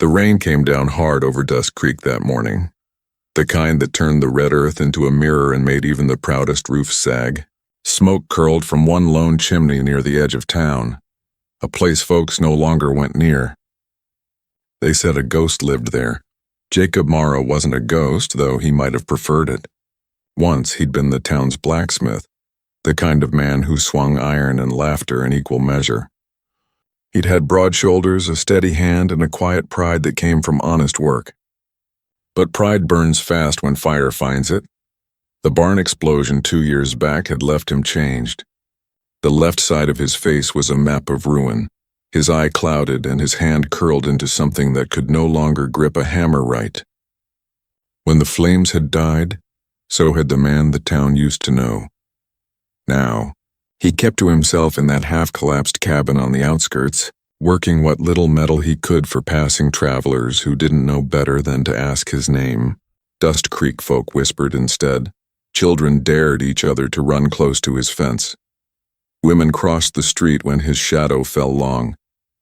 The rain came down hard over Dust Creek that morning, the kind that turned the red earth into a mirror and made even the proudest roofs sag. Smoke curled from one lone chimney near the edge of town, a place folks no longer went near. They said a ghost lived there. Jacob Morrow wasn't a ghost, though he might have preferred it. Once he'd been the town's blacksmith, the kind of man who swung iron and laughter in equal measure. He'd had broad shoulders, a steady hand, and a quiet pride that came from honest work. But pride burns fast when fire finds it. The barn explosion 2 years back had left him changed. The left side of his face was a map of ruin, his eye clouded and his hand curled into something that could no longer grip a hammer right. When the flames had died, so had the man the town used to know. Now, he kept to himself in that half-collapsed cabin on the outskirts, working what little metal he could for passing travelers who didn't know better than to ask his name. Dust Creek folk whispered instead. Children dared each other to run close to his fence. Women crossed the street when his shadow fell long,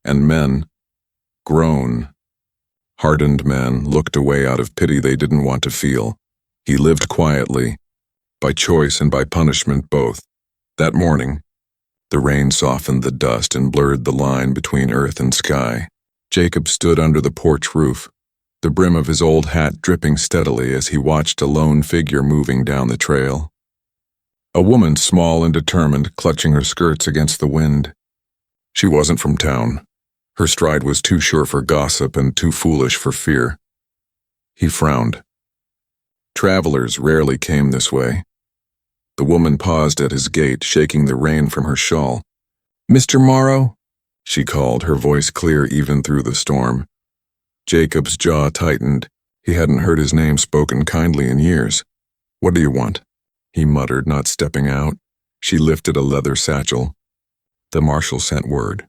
and men, grown, hardened men, looked away out of pity they didn't want to feel. He lived quietly, by choice and by punishment both. That morning, the rain softened the dust and blurred the line between earth and sky. Jacob stood under the porch roof, the brim of his old hat dripping steadily as he watched a lone figure moving down the trail. A woman, small and determined, clutching her skirts against the wind. She wasn't from town. Her stride was too sure for gossip and too foolish for fear. He frowned. Travelers rarely came this way. The woman paused at his gate, shaking the rain from her shawl. "Mr. Morrow?" she called, her voice clear even through the storm. Jacob's jaw tightened. He hadn't heard his name spoken kindly in years. "What do you want?" he muttered, not stepping out. She lifted a leather satchel. "The marshal sent word.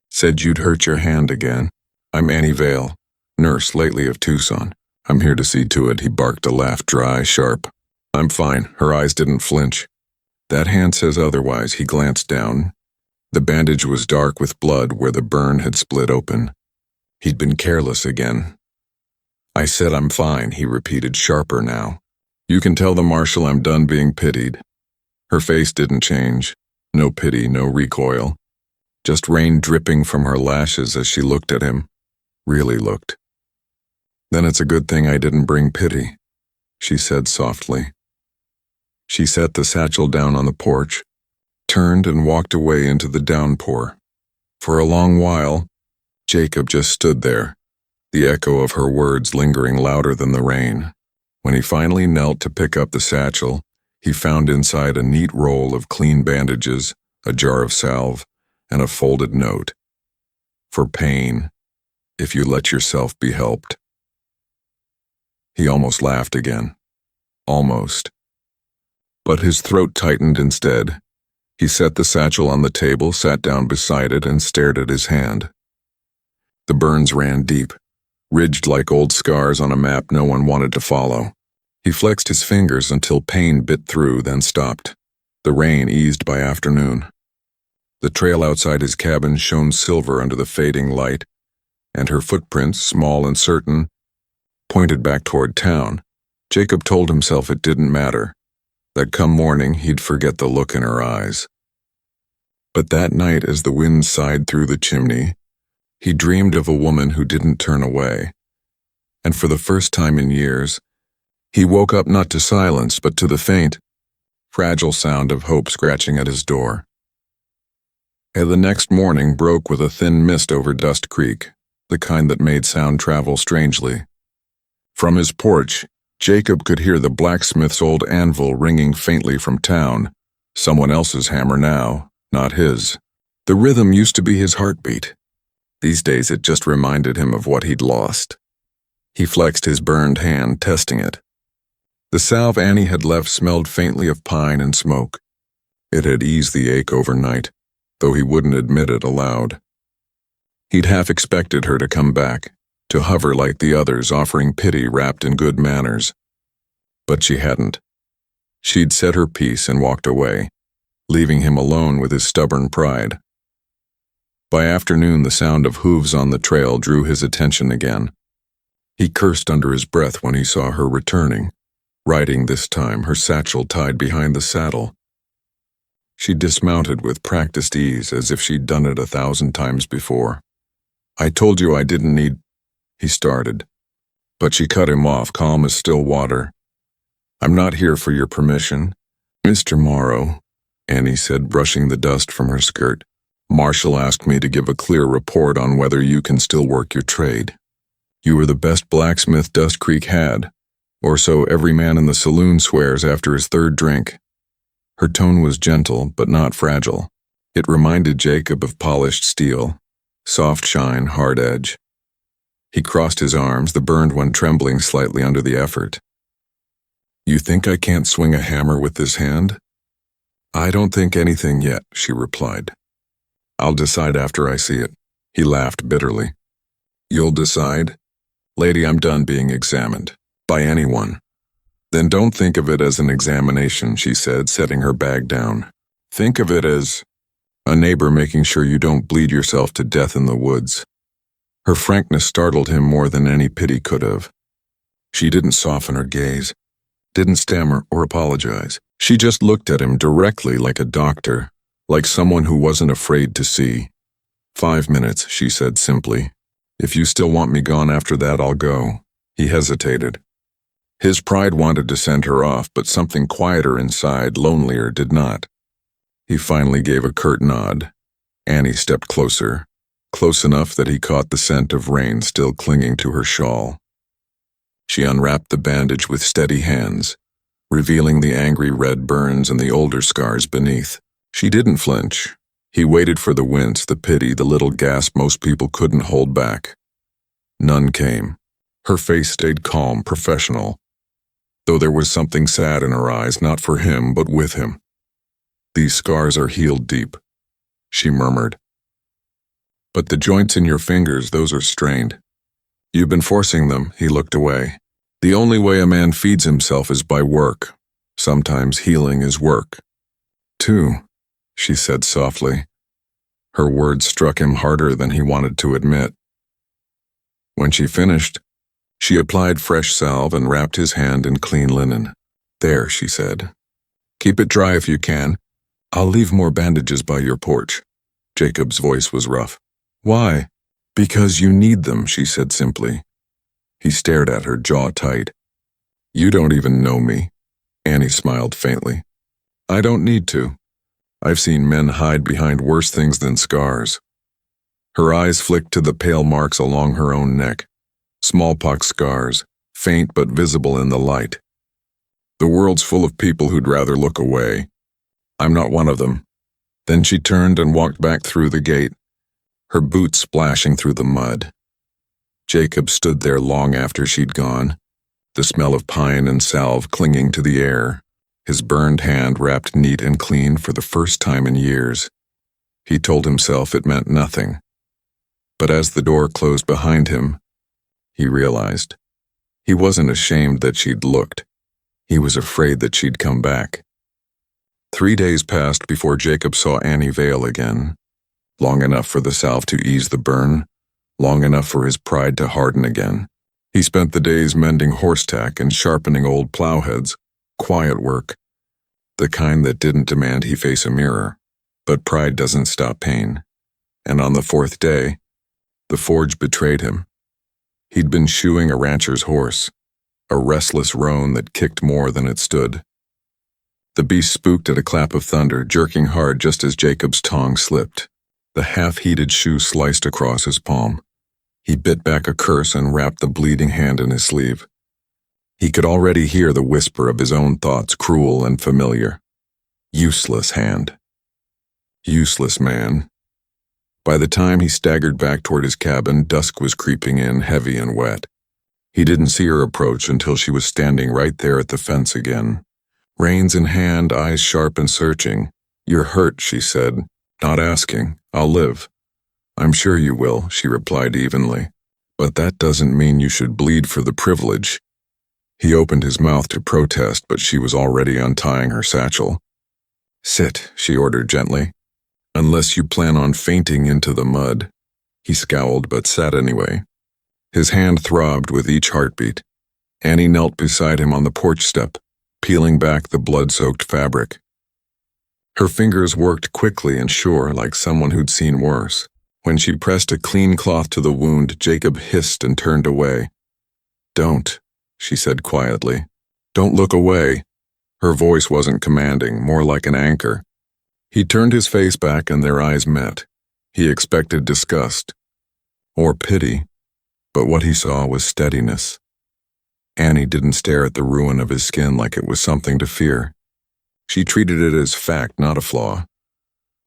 Said you'd hurt your hand again. I'm Annie Vale, nurse lately of Tucson. I'm here to see to it," he barked, a laugh dry, sharp. "I'm fine." Her eyes didn't flinch. "That hand says otherwise." He glanced down. The bandage was dark with blood where the burn had split open. He'd been careless again. "I said I'm fine," he repeated, sharper now. "You can tell the marshal I'm done being pitied." Her face didn't change. No pity, no recoil. Just rain dripping from her lashes as she looked at him. Really looked. "Then it's a good thing I didn't bring pity," she said softly. She set the satchel down on the porch, turned and walked away into the downpour. For a long while, Jacob just stood there, the echo of her words lingering louder than the rain. When he finally knelt to pick up the satchel, he found inside a neat roll of clean bandages, a jar of salve, and a folded note. "For pain, if you let yourself be helped." He almost laughed again. Almost. But his throat tightened instead. He set the satchel on the table, sat down beside it, and stared at his hand. The burns ran deep, ridged like old scars on a map no one wanted to follow. He flexed his fingers until pain bit through, then stopped. The rain eased by afternoon. The trail outside his cabin shone silver under the fading light, and her footprints, small and certain, pointed back toward town. Jacob told himself it didn't matter, that come morning he'd forget the look in her eyes. But that night, as the wind sighed through the chimney, he dreamed of a woman who didn't turn away. And for the first time in years, he woke up not to silence, but to the faint, fragile sound of hope scratching at his door. And the next morning broke with a thin mist over Dust Creek, the kind that made sound travel strangely. From his porch, Jacob could hear the blacksmith's old anvil ringing faintly from town, someone else's hammer now, not his. The rhythm used to be his heartbeat. These days it just reminded him of what he'd lost. He flexed his burned hand, testing it. The salve Annie had left smelled faintly of pine and smoke. It had eased the ache overnight, though he wouldn't admit it aloud. He'd half expected her to come back, to hover like the others, offering pity wrapped in good manners. But she hadn't. She'd said her piece and walked away, leaving him alone with his stubborn pride. By afternoon, the sound of hooves on the trail drew his attention again. He cursed under his breath when he saw her returning, riding this time, her satchel tied behind the saddle. She dismounted with practiced ease, as if she'd done it 1,000 times before. "I told you I didn't need," he started. But she cut him off, calm as still water. "I'm not here for your permission, Mr. Morrow," Annie said, brushing the dust from her skirt. "Marshall asked me to give a clear report on whether you can still work your trade. You were the best blacksmith Dust Creek had, or so every man in the saloon swears after his third drink." Her tone was gentle, but not fragile. It reminded Jacob of polished steel, soft shine, hard edge. He crossed his arms, the burned one trembling slightly under the effort. "You think I can't swing a hammer with this hand?" "I don't think anything yet," she replied. "I'll decide after I see it." He laughed bitterly. "You'll decide? Lady, I'm done being examined. By anyone." "Then don't think of it as an examination," she said, setting her bag down. "Think of it as a neighbor making sure you don't bleed yourself to death in the woods." Her frankness startled him more than any pity could have. She didn't soften her gaze, didn't stammer or apologize. She just looked at him directly, like a doctor, like someone who wasn't afraid to see. "5 minutes," she said simply. "If you still want me gone after that, I'll go." He hesitated. His pride wanted to send her off, but something quieter inside, lonelier, did not. He finally gave a curt nod. Annie stepped closer, close enough that he caught the scent of rain still clinging to her shawl. She unwrapped the bandage with steady hands, revealing the angry red burns and the older scars beneath. She didn't flinch. He waited for the wince, the pity, the little gasp most people couldn't hold back. None came. Her face stayed calm, professional, though there was something sad in her eyes, not for him, but with him. "These scars are healed deep," she murmured. "But the joints in your fingers, those are strained. You've been forcing them." He looked away. "The only way a man feeds himself is by work. Sometimes healing is work." "Too," she said softly. Her words struck him harder than he wanted to admit. When she finished, she applied fresh salve and wrapped his hand in clean linen. "There," she said. "Keep it dry if you can. I'll leave more bandages by your porch." Jacob's voice was rough. "Why?" "Because you need them," she said simply. He stared at her, jaw tight. "You don't even know me." Annie smiled faintly. "I don't need to. I've seen men hide behind worse things than scars." Her eyes flicked to the pale marks along her own neck. Smallpox scars, faint but visible in the light. "The world's full of people who'd rather look away. I'm not one of them." Then she turned and walked back through the gate, her boots splashing through the mud. Jacob stood there long after she'd gone, the smell of pine and salve clinging to the air, his burned hand wrapped neat and clean for the first time in years. He told himself it meant nothing. But as the door closed behind him, he realized. He wasn't ashamed that she'd looked. He was afraid that she'd come back. 3 days passed before Jacob saw Annie Vale again. Long enough for the salve to ease the burn, long enough for his pride to harden again. He spent the days mending horsetack and sharpening old plowheads, quiet work, the kind that didn't demand he face a mirror. But pride doesn't stop pain. And on the 4th day, the forge betrayed him. He'd been shoeing a rancher's horse, a restless roan that kicked more than it stood. The beast spooked at a clap of thunder, jerking hard just as Jacob's tongue slipped. The half-heated shoe sliced across his palm. He bit back a curse and wrapped the bleeding hand in his sleeve. He could already hear the whisper of his own thoughts, cruel and familiar. Useless hand. Useless man. By the time he staggered back toward his cabin, dusk was creeping in, heavy and wet. He didn't see her approach until she was standing right there at the fence again. Reins in hand, eyes sharp and searching. "You're hurt," she said, not asking. "I'll live." "I'm sure you will," she replied evenly. "But that doesn't mean you should bleed for the privilege." He opened his mouth to protest, but she was already untying her satchel. "Sit," she ordered gently. "Unless you plan on fainting into the mud." He scowled, but sat anyway. His hand throbbed with each heartbeat. Annie knelt beside him on the porch step, peeling back the blood-soaked fabric. Her fingers worked quickly and sure, like someone who'd seen worse. When she pressed a clean cloth to the wound, Jacob hissed and turned away. "Don't," she said quietly. "Don't look away." Her voice wasn't commanding, more like an anchor. He turned his face back and their eyes met. He expected disgust or pity, but what he saw was steadiness. Annie didn't stare at the ruin of his skin like it was something to fear. She treated it as fact, not a flaw.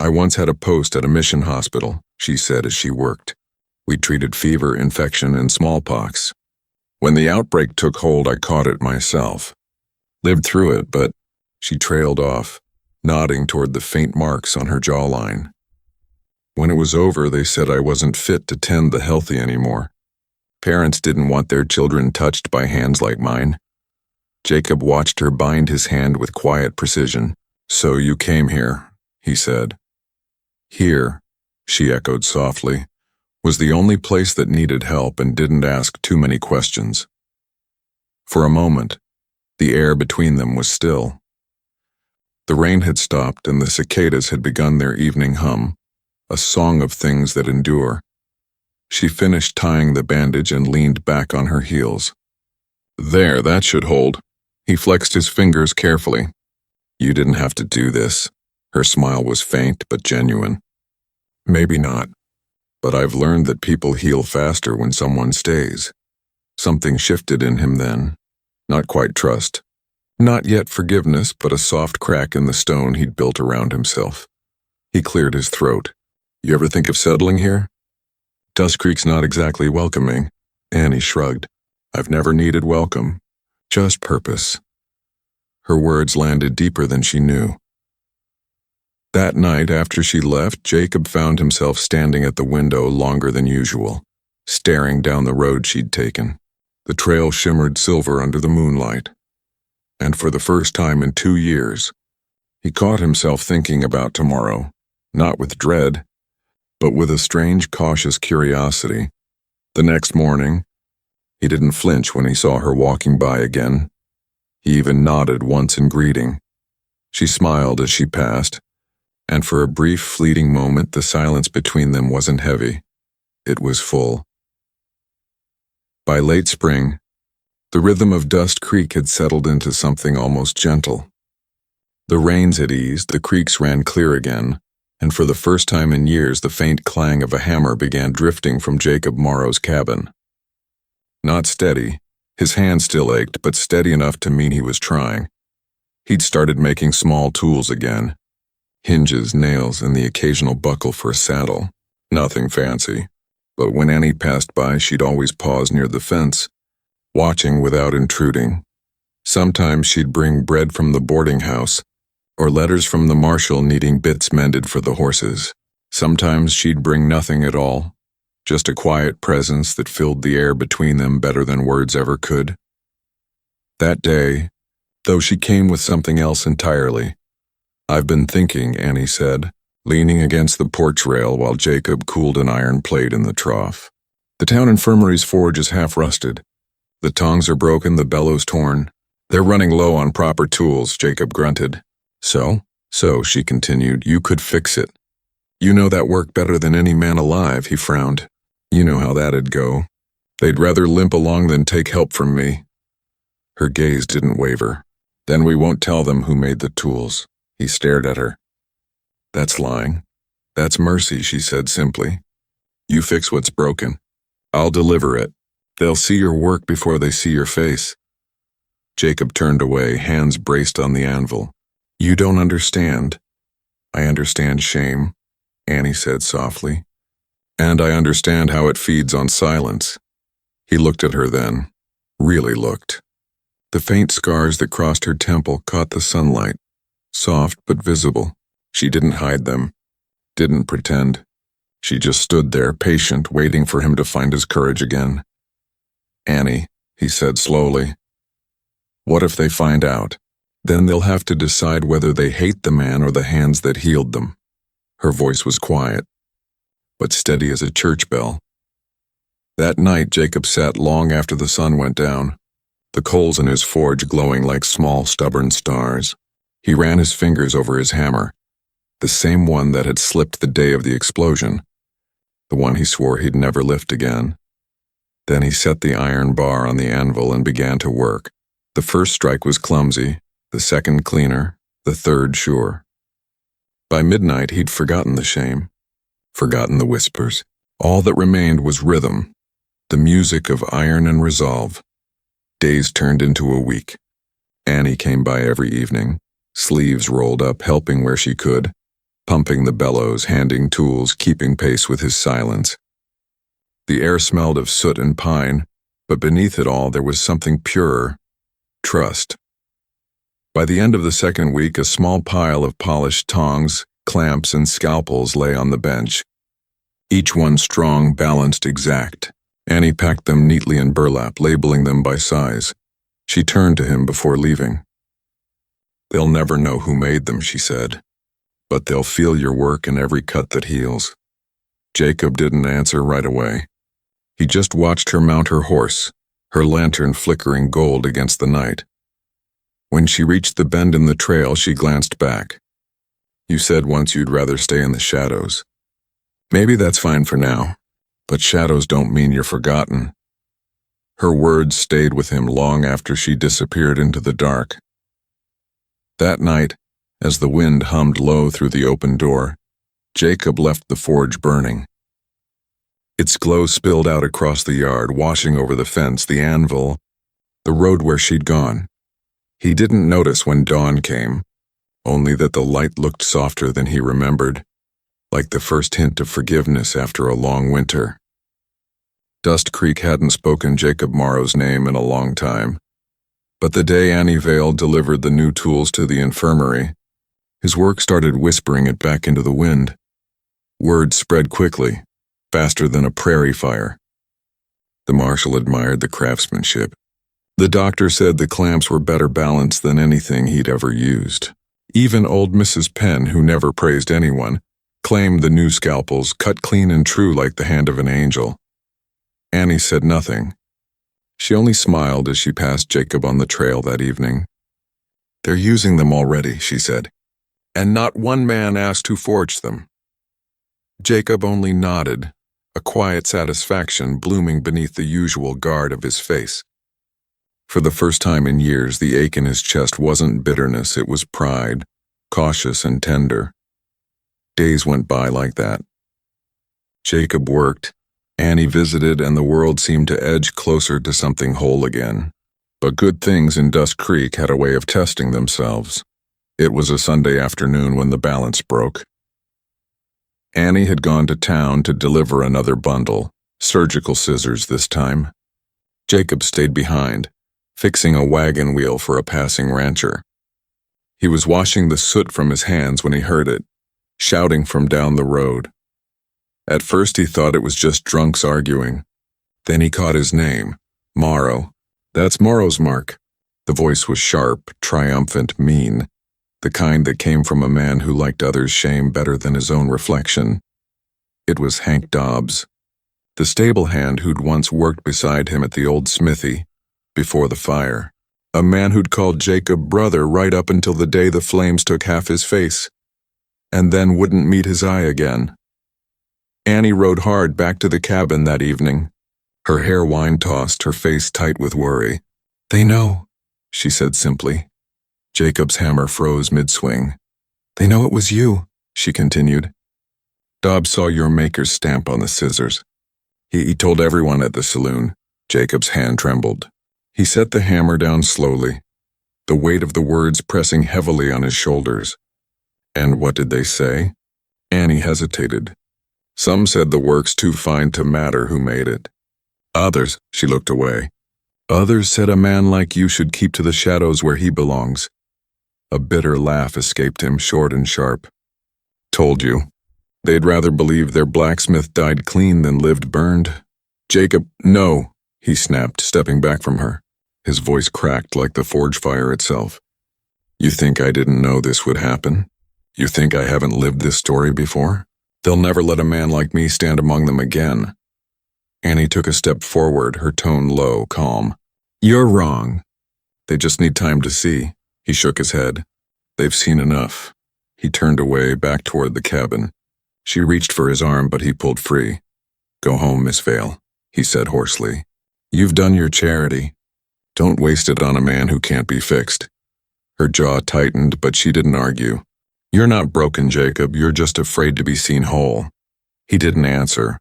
"I once had a post at a mission hospital," she said as she worked. "We treated fever, infection, and smallpox. When the outbreak took hold, I caught it myself. Lived through it, but..." She trailed off, nodding toward the faint marks on her jawline. "When it was over, they said I wasn't fit to tend the healthy anymore. Parents didn't want their children touched by hands like mine." Jacob watched her bind his hand with quiet precision. "So you came here," he said. "Here," she echoed softly, "was the only place that needed help and didn't ask too many questions." For a moment, the air between them was still. The rain had stopped and the cicadas had begun their evening hum, a song of things that endure. She finished tying the bandage and leaned back on her heels. "There, that should hold." He flexed his fingers carefully. "You didn't have to do this." Her smile was faint but genuine. "Maybe not, but I've learned that people heal faster when someone stays." Something shifted in him then. Not quite trust. Not yet forgiveness, but a soft crack in the stone he'd built around himself. He cleared his throat. "You ever think of settling here?" "Dust Creek's not exactly welcoming." Annie shrugged. "I've never needed welcome. Just purpose." Her words landed deeper than she knew. That night, after she left, Jacob found himself standing at the window longer than usual, staring down the road she'd taken. The trail shimmered silver under the moonlight. And for the first time in 2 years, he caught himself thinking about tomorrow, not with dread, but with a strange, cautious curiosity. The next morning, he didn't flinch when he saw her walking by again. He even nodded once in greeting. She smiled as she passed, and for a brief, fleeting moment, the silence between them wasn't heavy. It was full. By late spring, the rhythm of Dust Creek had settled into something almost gentle. The rains had eased, the creeks ran clear again, and for the first time in years the faint clang of a hammer began drifting from Jacob Morrow's cabin. Not steady, his hand still ached, but steady enough to mean he was trying. He'd started making small tools again. Hinges, nails, and the occasional buckle for a saddle. Nothing fancy. But when Annie passed by, she'd always pause near the fence, watching without intruding. Sometimes she'd bring bread from the boarding house, or letters from the marshal needing bits mended for the horses. Sometimes she'd bring nothing at all, just a quiet presence that filled the air between them better than words ever could. That day, though, she came with something else entirely. "I've been thinking," Annie said, leaning against the porch rail while Jacob cooled an iron plate in the trough. "The town infirmary's forge is half rusted. The tongs are broken, the bellows torn. They're running low on proper tools," Jacob grunted. So, she continued, "you could fix it. You know that work better than any man alive," he frowned. "You know how that'd go. They'd rather limp along than take help from me." Her gaze didn't waver. "Then we won't tell them who made the tools." He stared at her. "That's lying. That's mercy," she said simply. "You fix what's broken. I'll deliver it. They'll see your work before they see your face." Jacob turned away, hands braced on the anvil. "You don't understand." "I understand shame," Annie said softly. "And I understand how it feeds on silence." He looked at her then. Really looked. The faint scars that crossed her temple caught the sunlight, soft but visible. She didn't hide them, didn't pretend. She just stood there, patient, waiting for him to find his courage again. "Annie," he said slowly, "what if they find out? Then they'll have to decide whether they hate the man or the hands that healed them." Her voice was quiet, but steady as a church bell. That night, Jacob sat long after the sun went down, the coals in his forge glowing like small, stubborn stars. He ran his fingers over his hammer, the same one that had slipped the day of the explosion, the one he swore he'd never lift again. Then he set the iron bar on the anvil and began to work. The first strike was clumsy, the second cleaner, the third sure. By midnight, he'd forgotten the shame, forgotten the whispers. All that remained was rhythm, the music of iron and resolve. Days turned into a week. Annie came by every evening, sleeves rolled up, helping where she could, pumping the bellows, handing tools, keeping pace with his silence. The air smelled of soot and pine, but beneath it all there was something purer, trust. By the end of the second week, a small pile of polished tongs, clamps, and scalpels lay on the bench, each one strong, balanced, exact. Annie packed them neatly in burlap, labeling them by size. She turned to him before leaving. "They'll never know who made them," she said, "but they'll feel your work in every cut that heals." Jacob didn't answer right away. He just watched her mount her horse, her lantern flickering gold against the night. When she reached the bend in the trail, she glanced back. "You said once you'd rather stay in the shadows. Maybe that's fine for now, but shadows don't mean you're forgotten." Her words stayed with him long after she disappeared into the dark. That night, as the wind hummed low through the open door, Jacob left the forge burning. Its glow spilled out across the yard, washing over the fence, the anvil, the road where she'd gone. He didn't notice when dawn came, only that the light looked softer than he remembered, like the first hint of forgiveness after a long winter. Dust Creek hadn't spoken Jacob Morrow's name in a long time, but the day Annie Vale delivered the new tools to the infirmary, his work started whispering it back into the wind. Word spread quickly, faster than a prairie fire. The marshal admired the craftsmanship. The doctor said the clamps were better balanced than anything he'd ever used. Even old Mrs. Penn, who never praised anyone, claimed the new scalpels cut clean and true like the hand of an angel. Annie said nothing. She only smiled as she passed Jacob on the trail that evening. "They're using them already," she said, "and not one man asked who forged them." Jacob only nodded, a quiet satisfaction blooming beneath the usual guard of his face. For the first time in years, the ache in his chest wasn't bitterness, it was pride, cautious and tender. Days went by like that. Jacob worked, Annie visited, and the world seemed to edge closer to something whole again. But good things in Dust Creek had a way of testing themselves. It was a Sunday afternoon when the balance broke. Annie had gone to town to deliver another bundle, surgical scissors this time. Jacob stayed behind, fixing a wagon wheel for a passing rancher. He was washing the soot from his hands when he heard it, shouting from down the road. At first he thought it was just drunks arguing. Then he caught his name, Morrow. "That's Morrow's mark." The voice was sharp, triumphant, mean, the kind that came from a man who liked others' shame better than his own reflection. It was Hank Dobbs, the stable hand who'd once worked beside him at the old smithy, before the fire. A man who'd called Jacob brother right up until the day the flames took half his face, and then wouldn't meet his eye again. Annie rode hard back to the cabin that evening, her hair wine-tossed, her face tight with worry. "They know," she said simply. Jacob's hammer froze mid-swing. "They know it was you," she continued. "Dobbs saw your maker's stamp on the scissors. He told everyone at the saloon." Jacob's hand trembled. He set the hammer down slowly, the weight of the words pressing heavily on his shoulders. "And what did they say?" Annie hesitated. "Some said the work's too fine to matter who made it. Others," she looked away, "others said a man like you should keep to the shadows where he belongs." A bitter laugh escaped him, short and sharp. "Told you. They'd rather believe their blacksmith died clean than lived burned." "Jacob, no," he snapped, stepping back from her. His voice cracked like the forge fire itself. "You think I didn't know this would happen? You think I haven't lived this story before? They'll never let a man like me stand among them again." Annie took a step forward, her tone low, calm. You're wrong. They just need time to see. He shook his head. They've seen enough. He turned away, back toward the cabin. She reached for his arm, but he pulled free. Go home, Miss Vale, he said hoarsely. You've done your charity. Don't waste it on a man who can't be fixed. Her jaw tightened, but she didn't argue. You're not broken, Jacob. You're just afraid to be seen whole. He didn't answer.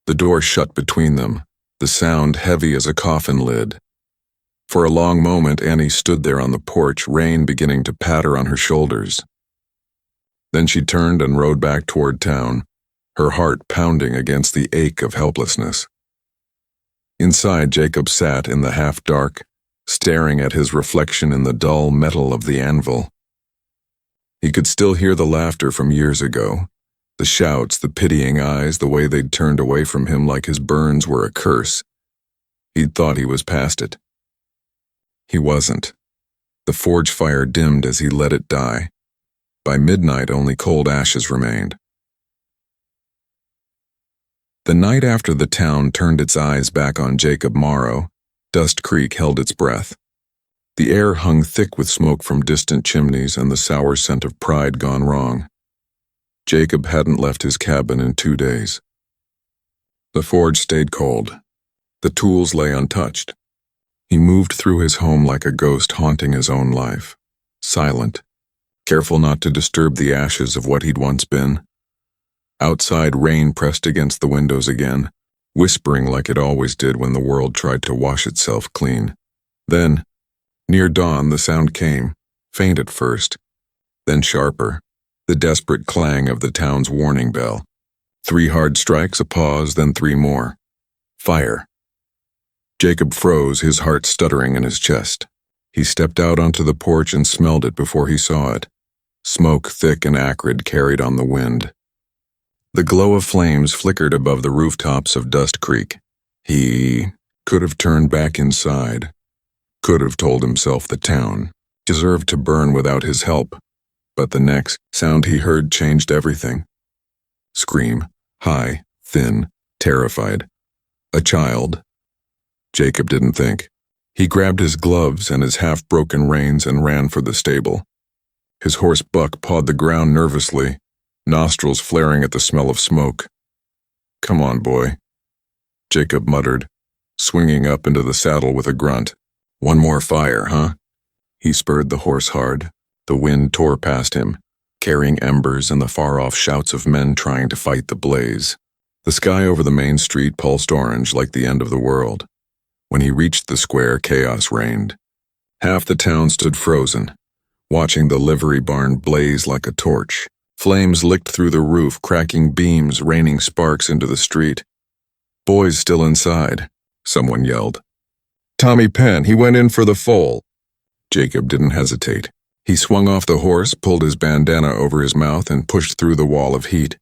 The door shut between them, the sound heavy as a coffin lid. For a long moment, Annie stood there on the porch, rain beginning to patter on her shoulders. Then she turned and rode back toward town, her heart pounding against the ache of helplessness. Inside, Jacob sat in the half-dark, staring at his reflection in the dull metal of the anvil. He could still hear the laughter from years ago, the shouts, the pitying eyes, the way they'd turned away from him like his burns were a curse. He'd thought he was past it. He wasn't. The forge fire dimmed as he let it die. By midnight, only cold ashes remained. The night after the town turned its eyes back on Jacob Morrow, Dust Creek held its breath. The air hung thick with smoke from distant chimneys and the sour scent of pride gone wrong. Jacob hadn't left his cabin in 2 days. The forge stayed cold. The tools lay untouched. He moved through his home like a ghost haunting his own life, silent, careful not to disturb the ashes of what he'd once been. Outside, rain pressed against the windows again, whispering like it always did when the world tried to wash itself clean. Then, near dawn, the sound came, faint at first, then sharper, the desperate clang of the town's warning bell. 3 hard strikes, a pause, then 3 more. Fire. Jacob froze, his heart stuttering in his chest. He stepped out onto the porch and smelled it before he saw it. Smoke, thick and acrid, carried on the wind. The glow of flames flickered above the rooftops of Dust Creek. He could have turned back inside, could have told himself the town deserved to burn without his help, but the next sound he heard changed everything. Scream, high, thin, terrified. A child. Jacob didn't think. He grabbed his gloves and his half-broken reins and ran for the stable. His horse Buck pawed the ground nervously, nostrils flaring at the smell of smoke. Come on, boy, Jacob muttered, swinging up into the saddle with a grunt. One more fire, huh? He spurred the horse hard. The wind tore past him, carrying embers and the far-off shouts of men trying to fight the blaze. The sky over the main street pulsed orange like the end of the world. When he reached the square, chaos reigned. Half the town stood frozen, watching the livery barn blaze like a torch. Flames licked through the roof, cracking beams, raining sparks into the street. Boys still inside, someone yelled. Tommy Penn, he went in for the foal. Jacob didn't hesitate. He swung off the horse, pulled his bandana over his mouth, and pushed through the wall of heat.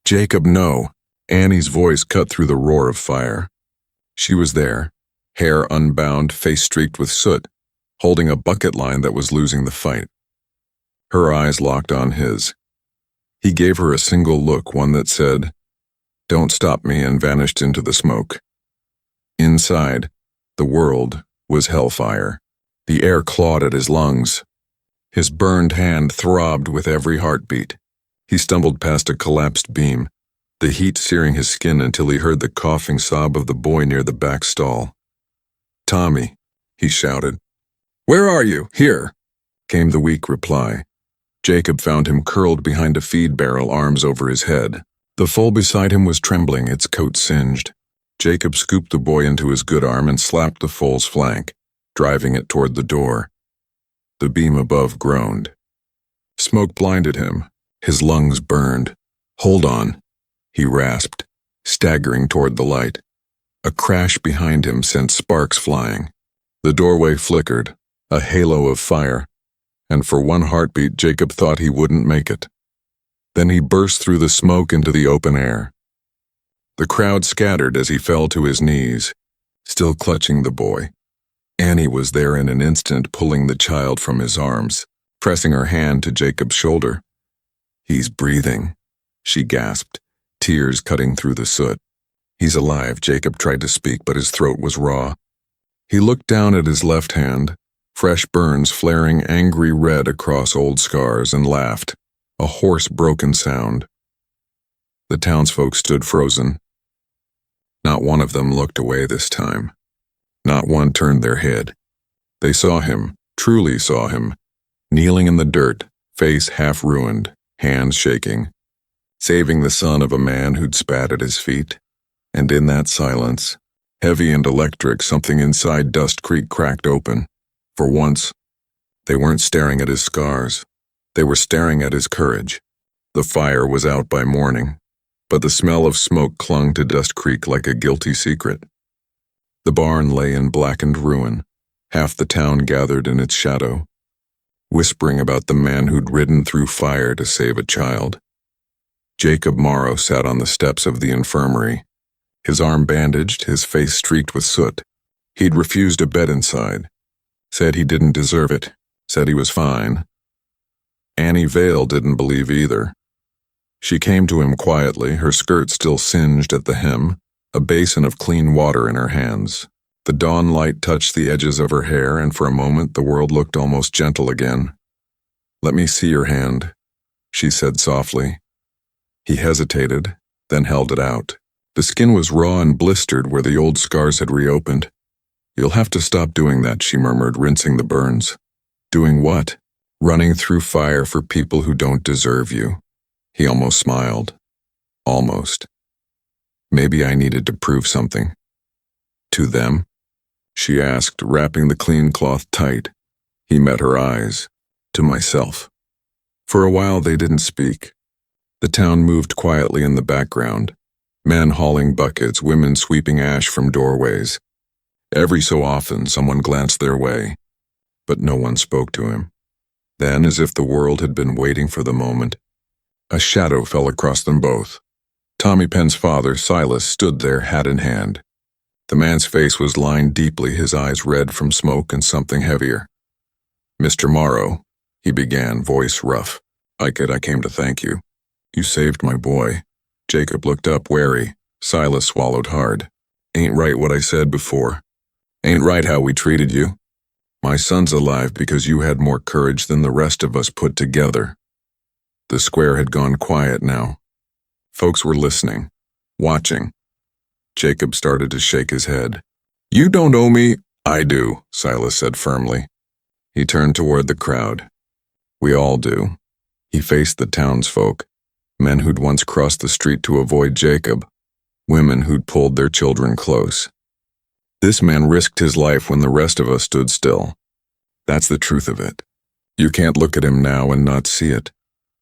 Jacob, no. Annie's voice cut through the roar of fire. She was there, hair unbound, face streaked with soot, holding a bucket line that was losing the fight. Her eyes locked on his. He gave her a single look, one that said, "Don't stop me," and vanished into the smoke. Inside, the world was hellfire. The air clawed at his lungs. His burned hand throbbed with every heartbeat. He stumbled past a collapsed beam, the heat searing his skin until he heard the coughing sob of the boy near the back stall. Tommy, he shouted. Where are you? Here, came the weak reply. Jacob found him curled behind a feed barrel, arms over his head. The foal beside him was trembling, its coat singed. Jacob scooped the boy into his good arm and slapped the foal's flank, driving it toward the door. The beam above groaned. Smoke blinded him. His lungs burned. Hold on, he rasped, staggering toward the light. A crash behind him sent sparks flying. The doorway flickered, a halo of fire, and for one heartbeat Jacob thought he wouldn't make it. Then he burst through the smoke into the open air. The crowd scattered as he fell to his knees, still clutching the boy. Annie was there in an instant, pulling the child from his arms, pressing her hand to Jacob's shoulder. He's breathing, she gasped, tears cutting through the soot. He's alive, Jacob tried to speak, but his throat was raw. He looked down at his left hand, fresh burns flaring angry red across old scars, and laughed, a hoarse, broken sound. The townsfolk stood frozen. Not one of them looked away this time. Not one turned their head. They saw him, truly saw him, kneeling in the dirt, face half ruined, hands shaking, saving the son of a man who'd spat at his feet. And in that silence, heavy and electric, something inside Dust Creek cracked open. For once, they weren't staring at his scars. They were staring at his courage. The fire was out by morning, but the smell of smoke clung to Dust Creek like a guilty secret. The barn lay in blackened ruin, half the town gathered in its shadow, whispering about the man who'd ridden through fire to save a child. Jacob Morrow sat on the steps of the infirmary, his arm bandaged, his face streaked with soot. He'd refused a bed inside, said he didn't deserve it, said he was fine. Annie Vale didn't believe either. She came to him quietly, her skirt still singed at the hem, a basin of clean water in her hands. The dawn light touched the edges of her hair, and for a moment the world looked almost gentle again. "Let me see your hand," she said softly. He hesitated, then held it out. The skin was raw and blistered where the old scars had reopened. "You'll have to stop doing that," she murmured, rinsing the burns. "Doing what?" "Running through fire for people who don't deserve you." He almost smiled. Almost. "Maybe I needed to prove something." "To them?" she asked, wrapping the clean cloth tight. He met her eyes. "To myself." For a while they didn't speak. The town moved quietly in the background. Men hauling buckets, women sweeping ash from doorways. Every so often someone glanced their way, but no one spoke to him. Then, as if the world had been waiting for the moment, a shadow fell across them both. Tommy Penn's father, Silas, stood there, hat in hand. The man's face was lined deeply, his eyes red from smoke and something heavier. "Mr. Morrow," he began, voice rough, I came to thank you. You saved my boy." Jacob looked up, wary. Silas swallowed hard. "Ain't right what I said before. Ain't right how we treated you. My son's alive because you had more courage than the rest of us put together." The square had gone quiet now. Folks were listening, watching. Jacob started to shake his head. "You don't owe me." "I do," Silas said firmly. He turned toward the crowd. "We all do." He faced the townsfolk, men who'd once crossed the street to avoid Jacob, women who'd pulled their children close. "This man risked his life when the rest of us stood still. That's the truth of it. You can't look at him now and not see it."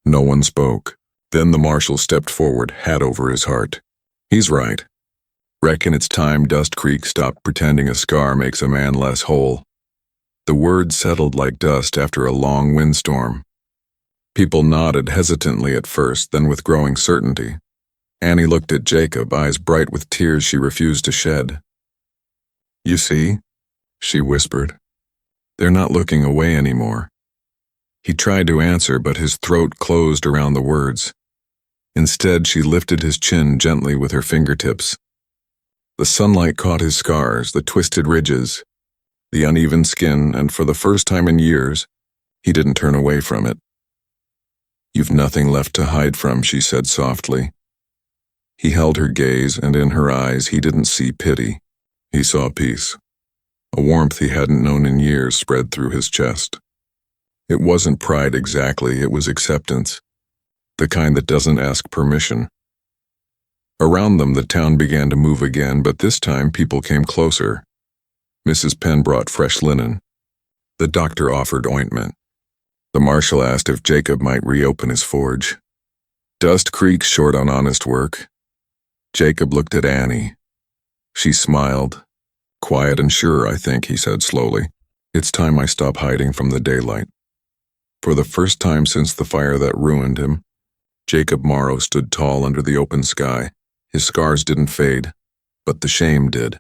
No one spoke. Then the marshal stepped forward, hat over his heart. "He's right. Reckon it's time Dust Creek stopped pretending a scar makes a man less whole." The words settled like dust after a long windstorm. People nodded hesitantly at first, then with growing certainty. Annie looked at Jacob, eyes bright with tears she refused to shed. "You see?" she whispered. "They're not looking away anymore." He tried to answer, but his throat closed around the words. Instead, she lifted his chin gently with her fingertips. The sunlight caught his scars, the twisted ridges, the uneven skin, and for the first time in years, he didn't turn away from it. "You've nothing left to hide from," she said softly. He held her gaze, and in her eyes he didn't see pity. He saw peace. A warmth he hadn't known in years spread through his chest. It wasn't pride exactly, it was acceptance, the kind that doesn't ask permission. Around them the town began to move again, but this time people came closer. Mrs. Penn brought fresh linen. The doctor offered ointment. The marshal asked if Jacob might reopen his forge. Dust Creek's short on honest work. Jacob looked at Annie. She smiled. "Quiet and sure, I think," he said slowly. "It's time I stop hiding from the daylight." For the first time since the fire that ruined him, Jacob Morrow stood tall under the open sky. His scars didn't fade, but the shame did.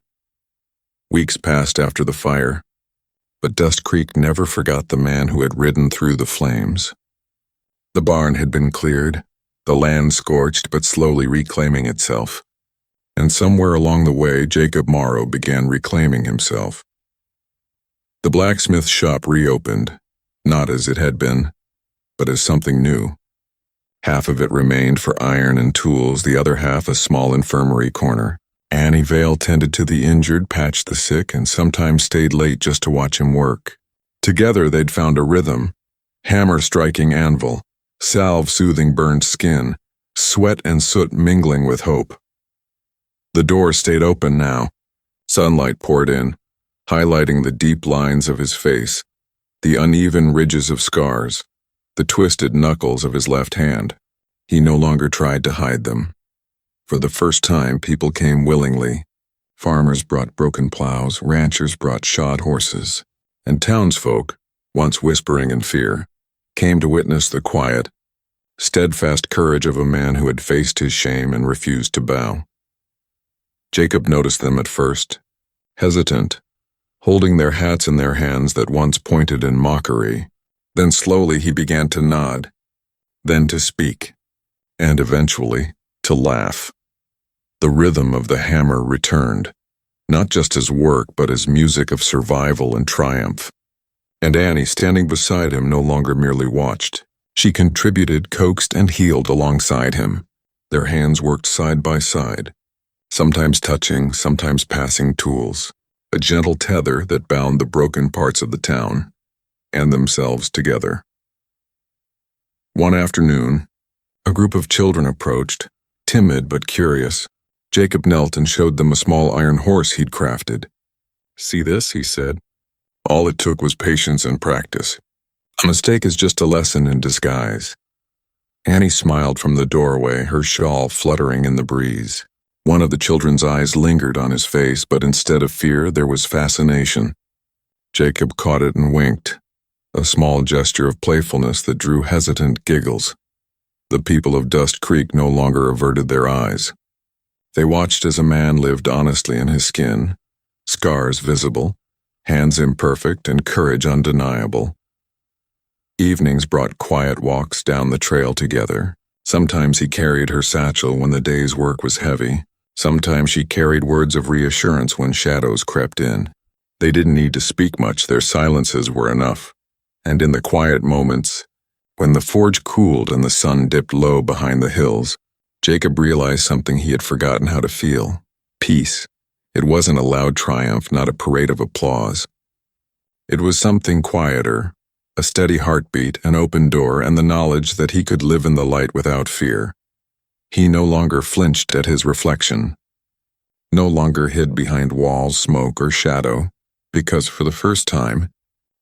Weeks passed after the fire, but Dust Creek never forgot the man who had ridden through the flames. The barn had been cleared, the land scorched but slowly reclaiming itself. And somewhere along the way, Jacob Morrow began reclaiming himself. The blacksmith shop reopened, not as it had been, but as something new. Half of it remained for iron and tools, the other half a small infirmary corner. Annie Vale tended to the injured, patched the sick, and sometimes stayed late just to watch him work. Together they'd found a rhythm, hammer striking anvil, salve soothing burned skin, sweat and soot mingling with hope. The door stayed open now. Sunlight poured in, highlighting the deep lines of his face, the uneven ridges of scars, the twisted knuckles of his left hand. He no longer tried to hide them. For the first time, people came willingly. Farmers brought broken plows, ranchers brought shod horses, and townsfolk, once whispering in fear, came to witness the quiet, steadfast courage of a man who had faced his shame and refused to bow. Jacob noticed them at first, hesitant, holding their hats in their hands that once pointed in mockery. Then slowly he began to nod, then to speak, and eventually to laugh. The rhythm of the hammer returned, not just as work but as music of survival and triumph. And Annie, standing beside him, no longer merely watched. She contributed, coaxed, and healed alongside him. Their hands worked side by side, sometimes touching, sometimes passing tools, a gentle tether that bound the broken parts of the town and themselves together. One afternoon, a group of children approached, timid but curious. Jacob knelt and showed them a small iron horse he'd crafted. "See this?" he said. "All it took was patience and practice. A mistake is just a lesson in disguise." Annie smiled from the doorway, her shawl fluttering in the breeze. One of the children's eyes lingered on his face, but instead of fear, there was fascination. Jacob caught it and winked, a small gesture of playfulness that drew hesitant giggles. The people of Dust Creek no longer averted their eyes. They watched as a man lived honestly in his skin, scars visible, hands imperfect, and courage undeniable. Evenings brought quiet walks down the trail together. Sometimes he carried her satchel when the day's work was heavy. Sometimes she carried words of reassurance when shadows crept in. They didn't need to speak much, their silences were enough. And in the quiet moments, when the forge cooled and the sun dipped low behind the hills, Jacob realized something he had forgotten how to feel: peace. It wasn't a loud triumph, not a parade of applause. It was something quieter, a steady heartbeat, an open door, and the knowledge that he could live in the light without fear. He no longer flinched at his reflection, no longer hid behind walls, smoke, or shadow, because for the first time,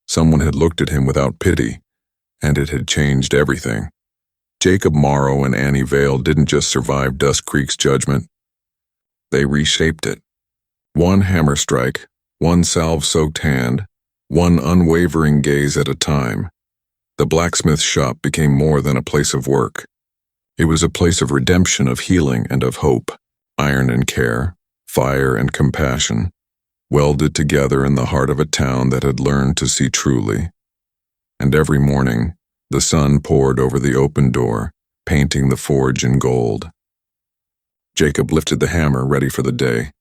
someone had looked at him without pity, and it had changed everything. Jacob Morrow and Annie Vale didn't just survive Dust Creek's judgment. They reshaped it. One hammer strike, one salve-soaked hand, one unwavering gaze at a time. The blacksmith shop became more than a place of work. It was a place of redemption, of healing, and of hope. Iron and care, fire and compassion, welded together in the heart of a town that had learned to see truly. And every morning, the sun poured over the open door, painting the forge in gold. Jacob lifted the hammer, ready for the day.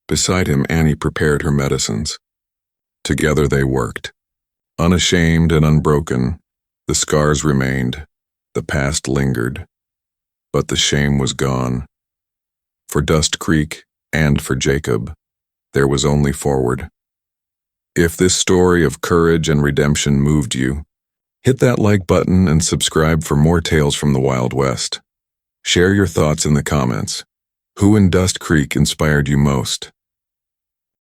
Beside him, Annie prepared her medicines. Together they worked. Unashamed and unbroken, the scars remained, the past lingered, but the shame was gone. For Dust Creek, and for Jacob, there was only forward. If this story of courage and redemption moved you, hit that like button and subscribe for more tales from the Wild West. Share your thoughts in the comments. Who in Dust Creek inspired you most?